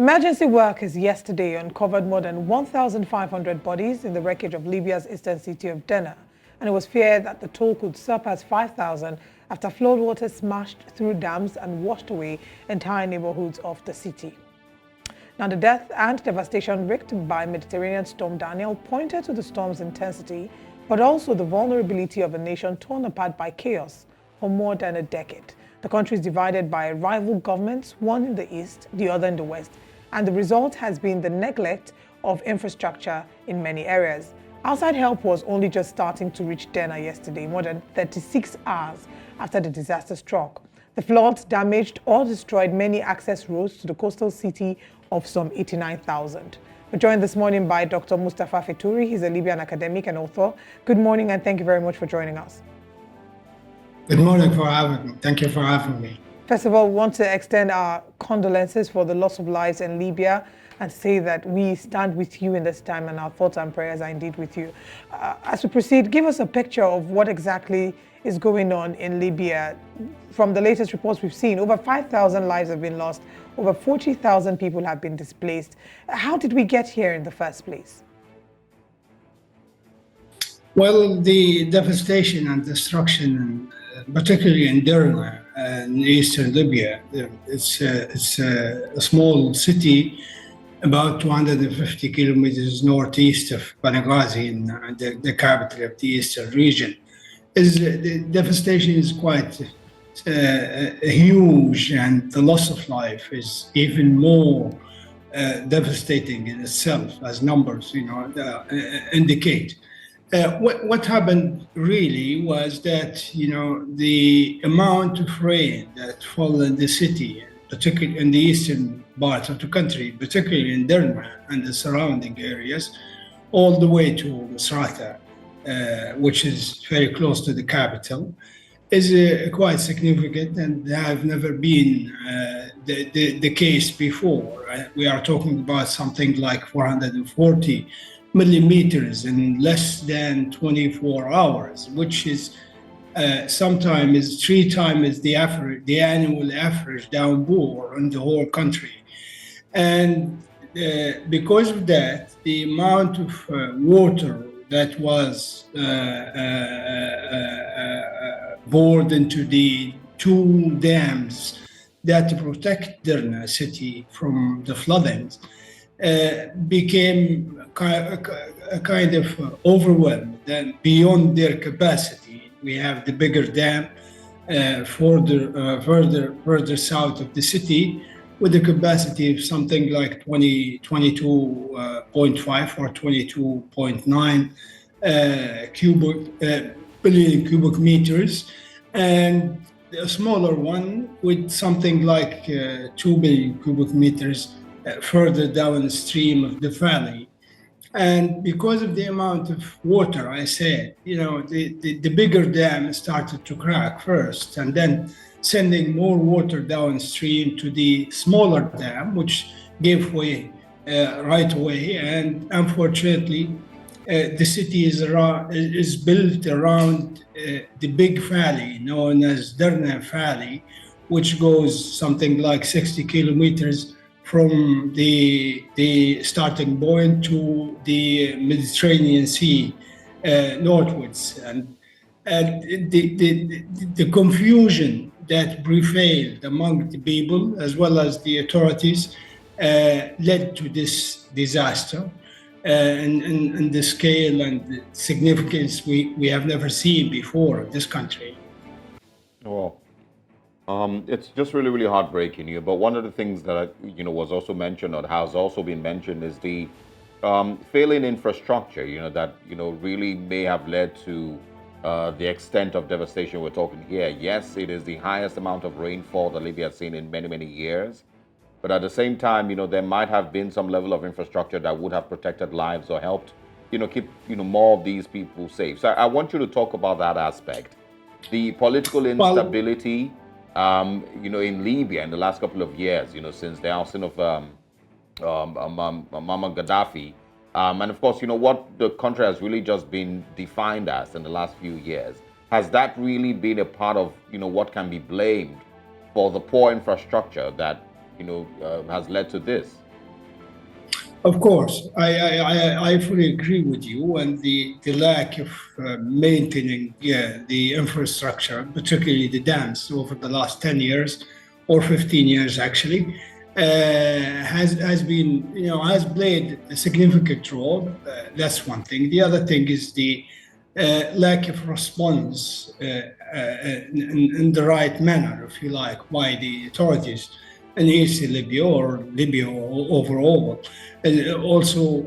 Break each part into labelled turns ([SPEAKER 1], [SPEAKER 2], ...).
[SPEAKER 1] Emergency workers yesterday uncovered more than 1,500 bodies in the wreckage of Libya's eastern city of Derna, and it was feared that the toll could surpass 5,000 after floodwaters smashed through dams and washed away entire neighborhoods of the city. Now, the death and devastation wreaked by Mediterranean storm Daniel pointed to the storm's intensity, but also the vulnerability of a nation torn apart by chaos for more than a decade. The country is divided by rival governments, one in the east, the other in the west, and the result has been the neglect of infrastructure in many areas. Outside help was only just starting to reach Derna yesterday, more than 36 hours after the disaster struck. The floods damaged or destroyed many access roads to the coastal city of some 89,000. We're joined this morning by Dr. Mustafa Feturi. He's a Libyan academic and author. Good morning, and thank you very much for joining us.
[SPEAKER 2] Good morning for having me. Thank you for having me.
[SPEAKER 1] First of all, we want to extend our condolences for the loss of lives in Libya and say that we stand with you in this time, and our thoughts and prayers are indeed with you. As we proceed, give us a picture of what exactly is going on in Libya. From the latest reports we've seen, over 5,000 lives have been lost, over 40,000 people have been displaced. How did we get here in the first place?
[SPEAKER 2] Well, the devastation and destruction, particularly in Derna in eastern Libya, it's a small city about 250 kilometers northeast of Benghazi, in the capital of the eastern region. The devastation is quite huge, and the loss of life is even more devastating in itself, as numbers indicate. What happened really was that the amount of rain that fell in the city, particularly in the eastern part of the country, particularly in Derna and the surrounding areas, all the way to Misrata, which is very close to the capital, is quite significant and have never been the case before. We are talking about something like 440 millimeters in less than 24 hours, which is sometimes 3 times the annual average downpour in the whole country. And because of that, the amount of water that was poured into the 2 dams that protect Derna city from the floodings became a kind of overwhelmed and beyond their capacity. We have the bigger dam further south of the city, with a capacity of something like 22.5 or 22.9 billion cubic meters, and a smaller one with something like 2 billion cubic meters further downstream of the valley. And because of the amount of water, I said, the bigger dam started to crack first, and then sending more water downstream to the smaller dam, which gave way right away. And unfortunately, the city is built around the big valley known as Derna Valley, which goes something like 60 kilometers from the starting point to the Mediterranean Sea northwards. And the confusion that prevailed among the people as well as the authorities led to this disaster, and the scale and the significance we have never seen before in this country.
[SPEAKER 3] Well, it's just really, really heartbreaking. But one of the things that was also mentioned, or has also been mentioned, is the failing infrastructure. That really may have led to the extent of devastation we're talking here. Yes, it is the highest amount of rainfall that Libya has seen in many, many years. But at the same time, there might have been some level of infrastructure that would have protected lives or helped, keep, more of these people safe. So I want you to talk about that aspect. The political instability, in Libya in the last couple of years, since the ousting of Muammar Gaddafi. And of course, what the country has really just been defined as in the last few years. Has that really been a part of, what can be blamed for the poor infrastructure that, has led to this?
[SPEAKER 2] Of course, I fully agree with you, and the lack of maintaining the infrastructure, particularly the dams, over the last 10 years or 15 years actually, has been, has played a significant role. That's one thing. The other thing is the lack of response in the right manner, if you like, by the authorities in East Libya or Libya overall, and also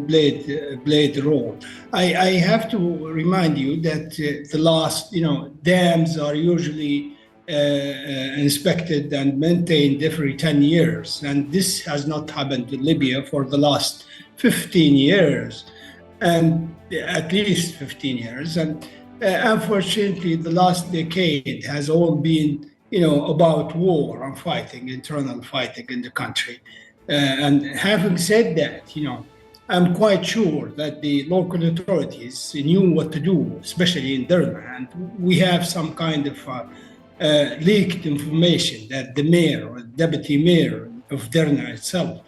[SPEAKER 2] played a role. I have to remind you that the last, dams are usually inspected and maintained every 10 years, and this has not happened in Libya for the last 15 years, and at least 15 years. And unfortunately, the last decade has all been, about war and fighting, internal fighting in the country. And having said that, I'm quite sure that the local authorities knew what to do, especially in Derna. And we have some kind of leaked information that the mayor or deputy mayor of Derna itself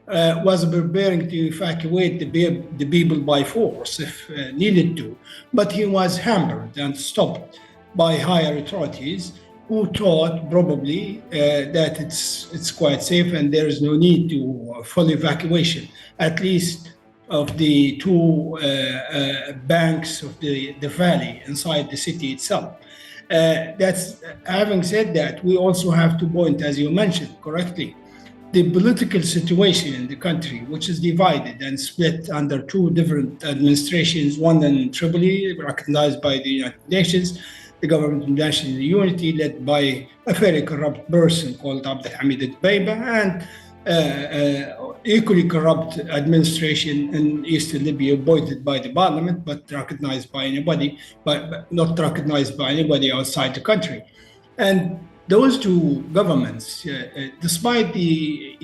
[SPEAKER 2] was preparing to evacuate the people by force if needed to, but he was hampered and stopped by higher authorities who thought probably that it's quite safe and there is no need to full evacuation, at least of the two banks of the valley inside the city itself. That's having said that, we also have to point, as you mentioned correctly, the political situation in the country, which is divided and split under two different administrations, one in Tripoli, recognized by the United Nations, the government of national unity, led by a very corrupt person called Abdelhamid al-Beiba, and equally corrupt administration in Eastern Libya, appointed by the parliament, but recognized by anybody, but not recognized by anybody outside the country. And those two governments, despite the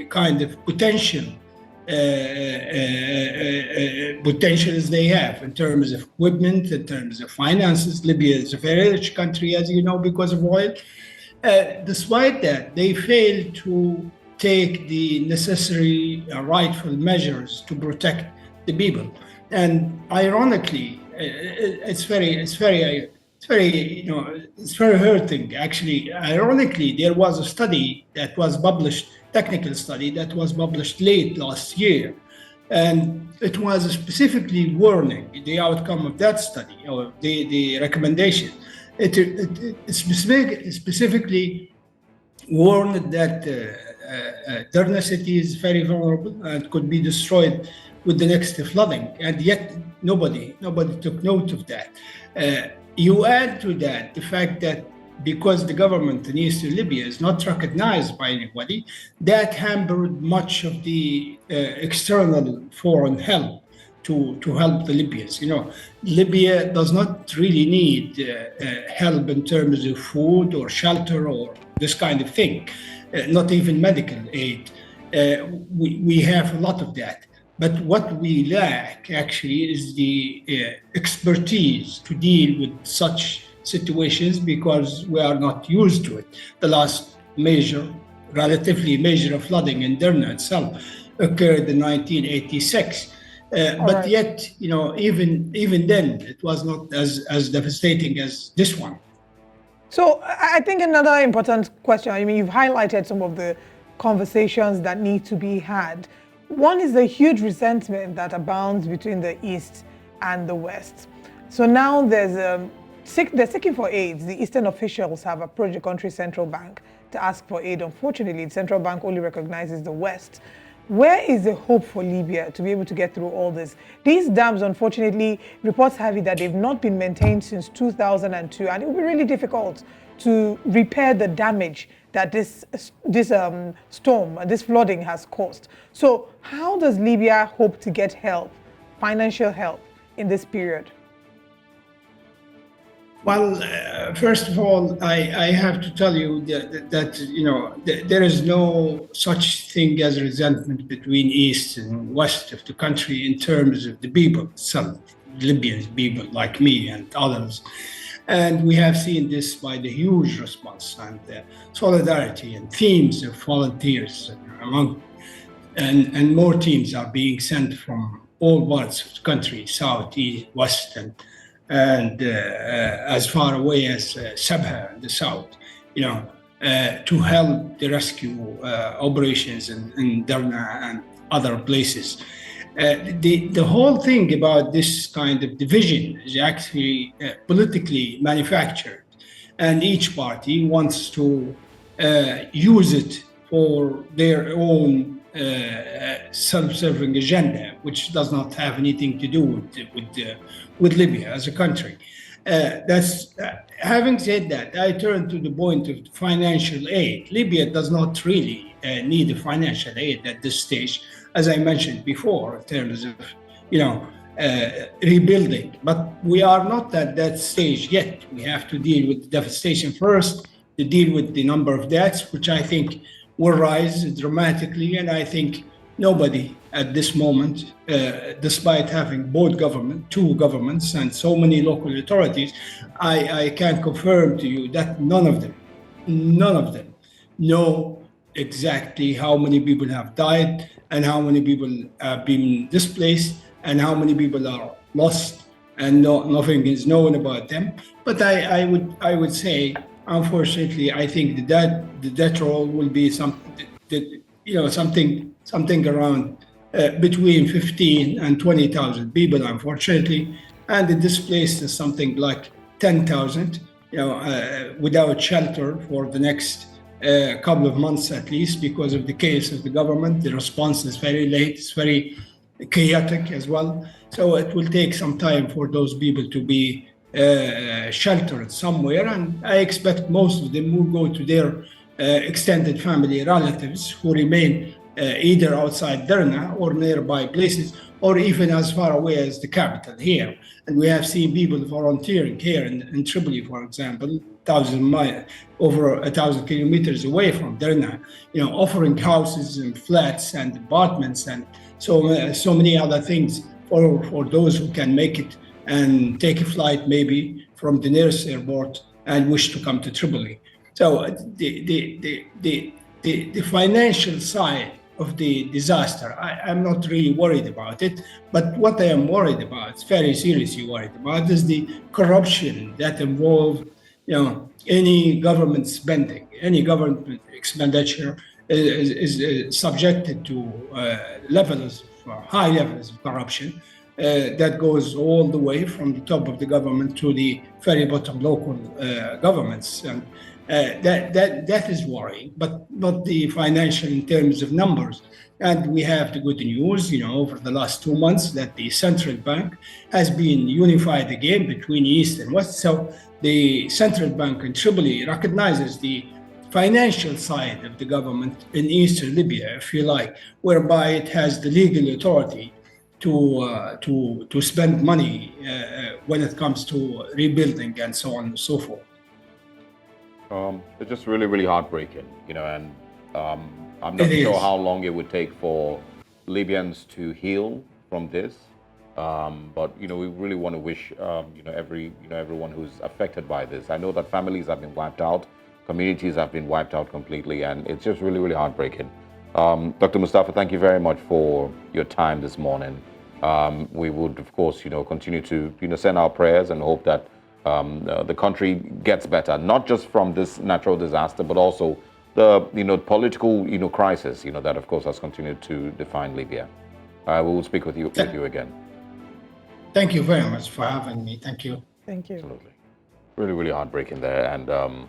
[SPEAKER 2] kind of potentials they have in terms of equipment, in terms of finances. Libya is a very rich country, as you know, because of oil. Despite that, they failed to take the necessary rightful measures to protect the people. And ironically, it's very hurting, actually. Ironically, there was a study that was published, technical study that was published late last year, and it was specifically warning the outcome of that study, or the recommendation. It specifically warned that Derna city is very vulnerable and could be destroyed with the next flooding, and yet nobody took note of that. You add to that the fact that because the government in Eastern Libya is not recognized by anybody, that hampered much of the external foreign help to help the Libyans. Libya does not really need help in terms of food or shelter or this kind of thing, not even medical aid. We have a lot of that. But what we lack actually is the expertise to deal with such situations, because we are not used to it. The last relatively major flooding in Derna itself occurred in 1986. But yet, even then, it was not as devastating as this one.
[SPEAKER 1] So I think another important question, you've highlighted some of the conversations that need to be had. One is the huge resentment that abounds between the East and the West. So now they're seeking for aid. The Eastern officials have approached the country's central bank to ask for aid. Unfortunately, the central bank only recognizes the West. Where is the hope for Libya to be able to get through all this? These dams, unfortunately, reports have it that they've not been maintained since 2002, and it will be really difficult to repair the damage that this storm, this flooding has caused. So how does Libya hope to get help, financial help, in this period?
[SPEAKER 2] Well, first of all, I have to tell you that there is no such thing as resentment between East and West of the country in terms of the people itself, Libyan people like me and others. And we have seen this by the huge response and solidarity and teams of volunteers among and more teams are being sent from all parts of the country, south, east, west, and as far away as Sabha in the south, to help the rescue operations in Derna and other places. The whole thing about this kind of division is actually politically manufactured, and each party wants to use it for their own self-serving agenda, which does not have anything to do with Libya as a country. Having said that, I turn to the point of financial aid. Libya does not really need a financial aid at this stage, as I mentioned before, in terms of rebuilding. But we are not at that stage yet. We have to deal with the devastation first, to deal with the number of deaths, which I think will rise dramatically. And I think nobody at this moment, despite having two governments, and so many local authorities, I can confirm to you that none of them know exactly how many people have died and how many people have been displaced and how many people are lost, and nothing is known about them. But I would say, unfortunately, I think that the death roll will be something around between 15 and 20,000 people, unfortunately, and the displaced is something like 10,000, without shelter for the next couple of months at least, because of the case of the government. The response is very late, it's very chaotic as well. So it will take some time for those people to be sheltered somewhere, and I expect most of them will go to their extended family relatives who remain either outside Derna or nearby places, or even as far away as the capital here. And we have seen people volunteering here in Tripoli, for example, over 1,000 kilometers away from Derna, offering houses and flats and apartments and so many other things for those who can make it and take a flight maybe from the nearest airport and wish to come to Tripoli. So the financial side of the disaster, I'm not really worried about it. But what I am worried about, very seriously worried about, is the corruption that involves, any government spending, any government expenditure is subjected to high levels of corruption. That goes all the way from the top of the government to the very bottom local governments, and that is worrying. But not the financial in terms of numbers. And we have the good news, over the last 2 months, that the central bank has been unified again between East and West. So the central bank in Tripoli recognizes the financial side of the government in Eastern Libya, if you like, whereby it has the legal authority to spend money when it comes to rebuilding and so on and so forth.
[SPEAKER 3] It's just really, really heartbreaking, and I'm not sure how long it would take for Libyans to heal from this. But we really want to wish everyone who's affected by this. I know that families have been wiped out, communities have been wiped out completely, and it's just really, really heartbreaking. Dr. Mustafa, thank you very much for your time this morning. We would, of course, continue to send our prayers and hope that the country gets better, not just from this natural disaster, but also the political crisis that, of course, has continued to define Libya. We will speak with you again.
[SPEAKER 2] Thank you very much for having me. Thank you.
[SPEAKER 1] Thank you.
[SPEAKER 3] Absolutely. Really, really heartbreaking there. And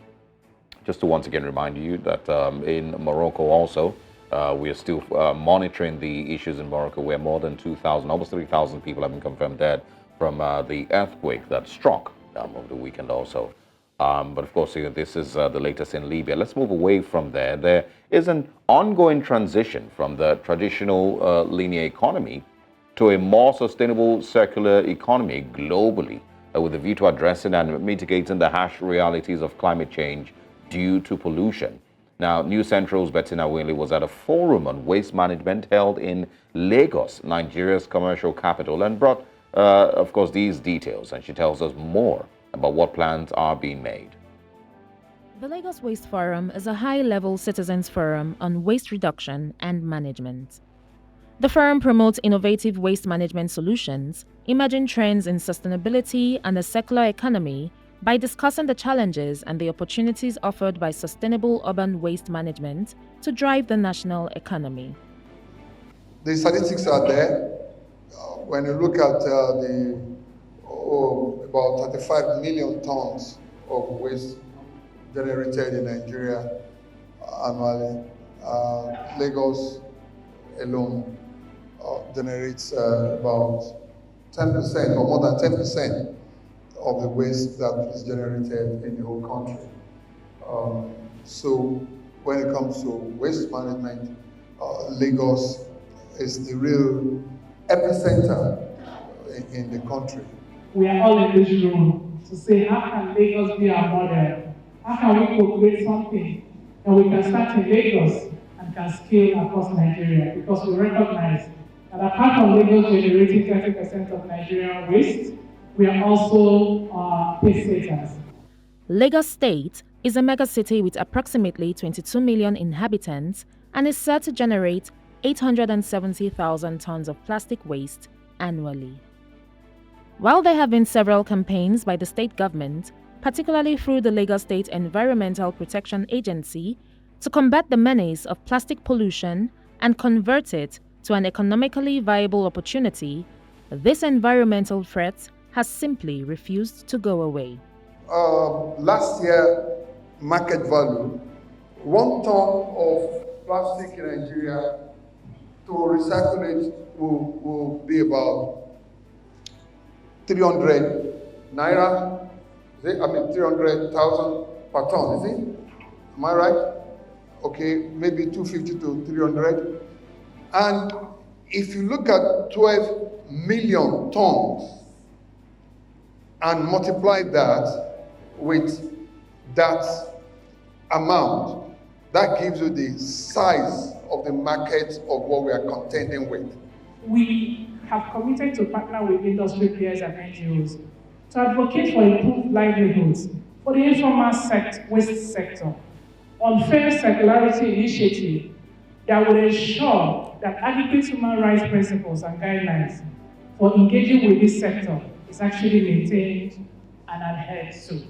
[SPEAKER 3] just to once again remind you that in Morocco also, we are still monitoring the issues in Morocco, where more than 2,000, almost 3,000 people have been confirmed dead from the earthquake that struck over the weekend also. But of course, this is the latest in Libya. Let's move away from there. There is an ongoing transition from the traditional linear economy to a more sustainable circular economy globally, with a view to addressing and mitigating the harsh realities of climate change due to pollution. Now, News Central's Bettina Winley was at a forum on waste management held in Lagos, Nigeria's commercial capital, and brought, of course, these details. And she tells us more about what plans are being made.
[SPEAKER 4] The Lagos Waste Forum is a high-level citizens forum on waste reduction and management. The firm promotes innovative waste management solutions, emerging trends in sustainability and a circular economy by discussing the challenges and the opportunities offered by sustainable urban waste management to drive the national economy.
[SPEAKER 5] The statistics are there. When you look at about 35 million tons of waste generated in Nigeria annually, Lagos alone generates about 10% or more than 10% of the waste that is generated in the whole country. So when it comes to waste management, Lagos is the real epicenter in the country.
[SPEAKER 6] We are all in this room to say, how can Lagos be our model? How can we co-create something that we can start in Lagos and can scale across Nigeria? Because we recognize that apart from Lagos generating 30% of Nigerian waste, we are also pace-setters.
[SPEAKER 4] Lagos State is a megacity with approximately 22 million inhabitants and is set to generate 870,000 tons of plastic waste annually. While there have been several campaigns by the state government, particularly through the Lagos State Environmental Protection Agency, to combat the menace of plastic pollution and convert it to an economically viable opportunity, this environmental threat has simply refused to go away.
[SPEAKER 5] Last year, market value, 1 ton of plastic in Nigeria to recycle it will be about 300 naira, 300,000 per ton, is it? Am I right? Okay, maybe 250 to 300. And if you look at 12 million tons and multiply that with that amount, that gives you the size of the market of what we are contending with.
[SPEAKER 6] We have committed to partner with industry peers and NGOs to advocate for improved livelihoods for the informal waste sector, on fair circularity initiative that will ensure that adequate human rights principles and guidelines for engaging with this sector is actually maintained and adhered to.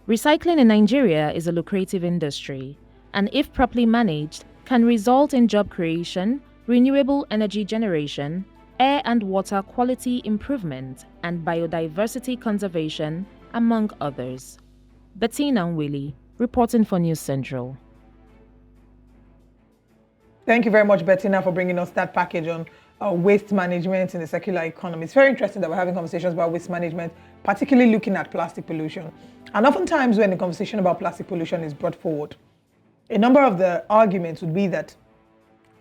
[SPEAKER 4] Recycling in Nigeria is a lucrative industry, and if properly managed, can result in job creation, renewable energy generation, air and water quality improvement, and biodiversity conservation, among others. Bettina Nwili, reporting for News Central.
[SPEAKER 1] Thank you very much, Bettina, for bringing us that package on waste management in the circular economy. It's very interesting that we're having conversations about waste management, particularly looking at plastic pollution. And oftentimes when the conversation about plastic pollution is brought forward, a number of the arguments would be that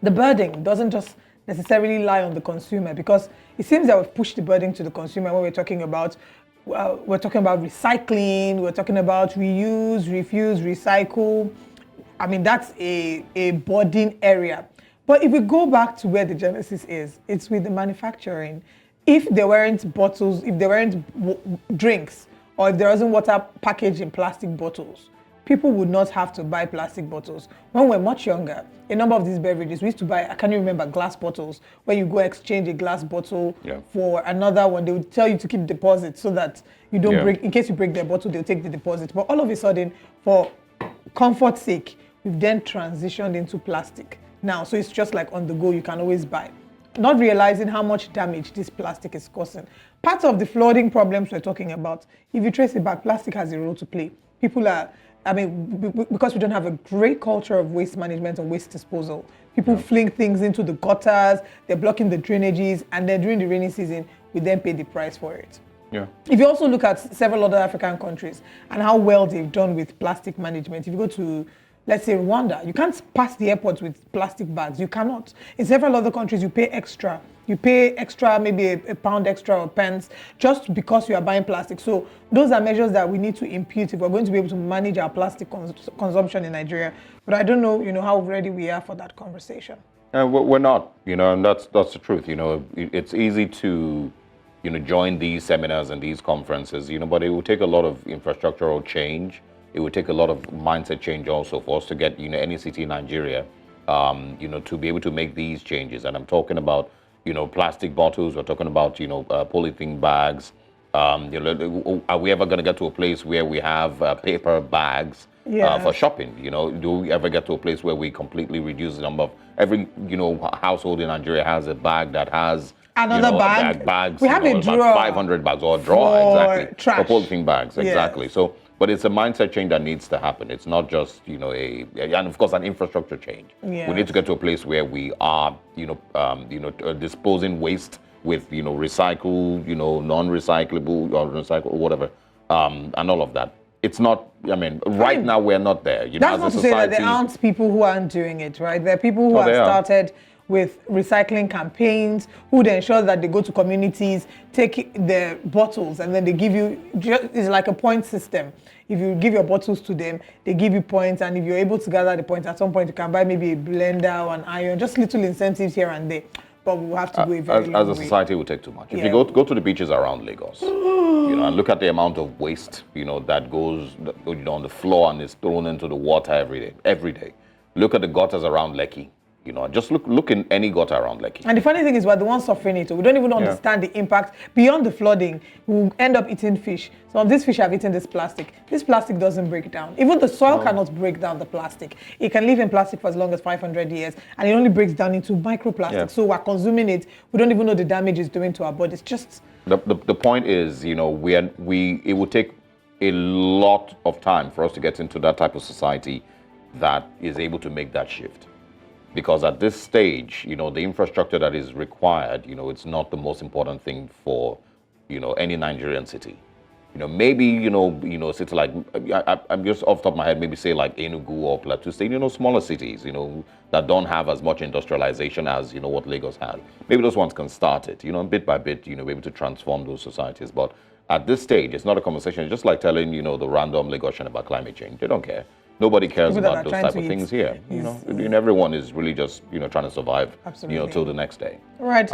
[SPEAKER 1] the burden doesn't just necessarily lie on the consumer, because it seems that we've pushed the burden to the consumer when we're talking about recycling, we're talking about reuse, refuse, recycle. I mean, that's a burden area. But if we go back to where the genesis is, it's with the manufacturing. If there weren't bottles, if there weren't drinks, or if there wasn't water packaged in plastic bottles, people would not have to buy plastic bottles. When we're much younger, a number of these beverages, we used to buy, I can't even remember, glass bottles, where you go exchange a glass bottle for another one. They would tell you to keep deposit so that you don't break, in case you break their bottle, they'll take the deposit. But all of a sudden, for comfort's sake, we've then transitioned into plastic. Now, so it's just like on the go, you can always buy. Not realizing how much damage this plastic is causing. Part of the flooding problems we're talking about, if you trace it back, plastic has a role to play. People are, because we don't have a great culture of waste management and waste disposal, people fling things into the gutters, they're blocking the drainages, and then during the rainy season, we then pay the price for it.
[SPEAKER 3] Yeah.
[SPEAKER 1] If you also look at several other African countries and how well they've done with plastic management, if you go to, let's say, Rwanda, you can't pass the airport with plastic bags. You cannot. In several other countries, you pay extra. You pay extra, maybe a pound extra or pence, just because you are buying plastic. So those are measures that we need to impute if we're going to be able to manage our plastic consumption in Nigeria. But I don't know, how ready we are for that conversation.
[SPEAKER 3] We're not, and that's the truth. It's easy to, join these seminars and these conferences, but it will take a lot of infrastructural change. It would take a lot of mindset change also for us to get, any city in Nigeria you know, to be able to make these changes. And I'm talking about, you know, plastic bottles. We're talking about, you know, polythene bags. You know, are we ever going to get to a place where we have paper bags for shopping? You know, do we ever get to a place where we completely reduce the number of every, you know, household in Nigeria has a bag that has
[SPEAKER 1] another
[SPEAKER 3] you know,
[SPEAKER 1] bag?
[SPEAKER 3] bags.
[SPEAKER 1] We have
[SPEAKER 3] you know,
[SPEAKER 1] a drawer.
[SPEAKER 3] about 500 bags or a drawer, exactly.
[SPEAKER 1] Trash.
[SPEAKER 3] For polythene bags,
[SPEAKER 1] Yes.
[SPEAKER 3] exactly. So, but it's a mindset change that needs to happen. It's not just, you know, and of course an infrastructure change.
[SPEAKER 1] Yes.
[SPEAKER 3] We need to get to a place where we are, disposing waste with, you know, recycle, you know, non-recyclable or recycle, whatever, and all of that. It's not. I mean, right now we're not there. You know,
[SPEAKER 1] That's not
[SPEAKER 3] as a
[SPEAKER 1] to say that
[SPEAKER 3] society.
[SPEAKER 1] there aren't people who aren't doing it, right? There are people who
[SPEAKER 3] Oh,
[SPEAKER 1] have
[SPEAKER 3] they are.
[SPEAKER 1] started with recycling campaigns, who then ensure that they go to communities, take the bottles, and then they give you, it's like a point system. If you give your bottles to them, they give you points, and if you're able to gather the points, at some point you can buy maybe a blender or an iron, just little incentives here and there. But we'll have to go a very long
[SPEAKER 3] As a
[SPEAKER 1] way.
[SPEAKER 3] society, we take too much. If
[SPEAKER 1] Yeah.
[SPEAKER 3] you go to the beaches around Lagos, you know, and look at the amount of waste, you know, that goes, you know, on the floor and is thrown into the water every day. Look at the gutters around Lekki. You know, just look in any gutter around Lekki.
[SPEAKER 1] And the funny thing is, we're the ones suffering it. We don't even understand the impact. Beyond the flooding, we'll end up eating fish. Some of these fish have eaten this plastic. This plastic doesn't break down. Even the soil cannot break down the plastic. It can live in plastic for as long as 500 years, and it only breaks down into microplastic.
[SPEAKER 3] Yeah.
[SPEAKER 1] So we're consuming it. We don't even know the damage it's doing to our bodies. Just
[SPEAKER 3] The point is, you know, it would take a lot of time for us to get into that type of society that is able to make that shift. Because at this stage, you know, the infrastructure that is required, you know, it's not the most important thing for, you know, any Nigerian city. You know, maybe, you know, a city like, I'm just off the top of my head, maybe say like Enugu or Plateau State, you know, smaller cities, you know, that don't have as much industrialization as, you know, what Lagos has. Maybe those ones can start it, you know, bit by bit, you know, be able to transform those societies. But at this stage, it's not a conversation. It's just like telling, you know, the random Lagosian about climate change. They don't care. Nobody cares
[SPEAKER 1] People that
[SPEAKER 3] about
[SPEAKER 1] are
[SPEAKER 3] those
[SPEAKER 1] trying
[SPEAKER 3] type
[SPEAKER 1] to
[SPEAKER 3] of
[SPEAKER 1] eat
[SPEAKER 3] things here. You
[SPEAKER 1] is-
[SPEAKER 3] know, and everyone is really just, you know, trying to survive, you know,
[SPEAKER 1] Absolutely.
[SPEAKER 3] till the next day.
[SPEAKER 1] right.